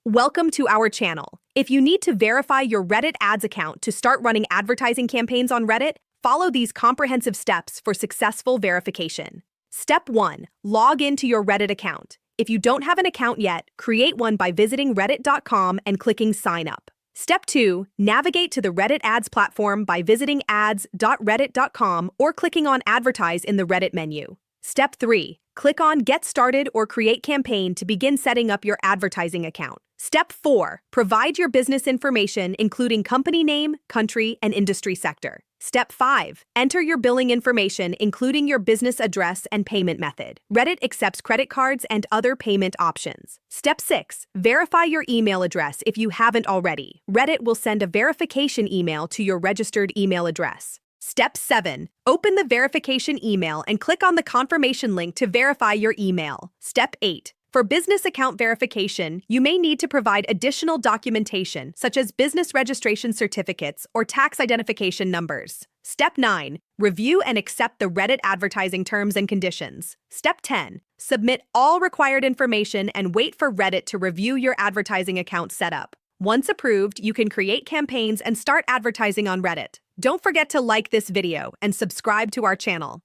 Welcome to our channel. If you need to verify your Reddit ads account to start running advertising campaigns on Reddit, follow these comprehensive steps for successful verification. Step 1. Log into your Reddit account. If you don't have an account yet, create one by visiting reddit.com and clicking Sign Up. Step 2. Navigate to the Reddit ads platform by visiting ads.reddit.com or clicking on Advertise in the Reddit menu. Step 3. Click on Get Started or Create Campaign to begin setting up your advertising account. Step 4. Provide your business information, including company name, country, and industry sector. Step 5. Enter your billing information, including your business address and payment method. Reddit accepts credit cards and other payment options. Step 6. Verify your email address if you haven't already. Reddit will send a verification email to your registered email address. Step 7. Open the verification email and click on the confirmation link to verify your email. Step 8. For business account verification, you may need to provide additional documentation, such as business registration certificates or tax identification numbers. Step 9. Review and accept the Reddit advertising terms and conditions. Step 10. Submit all required information and wait for Reddit to review your advertising account setup. Once approved, you can create campaigns and start advertising on Reddit. Don't forget to like this video and subscribe to our channel.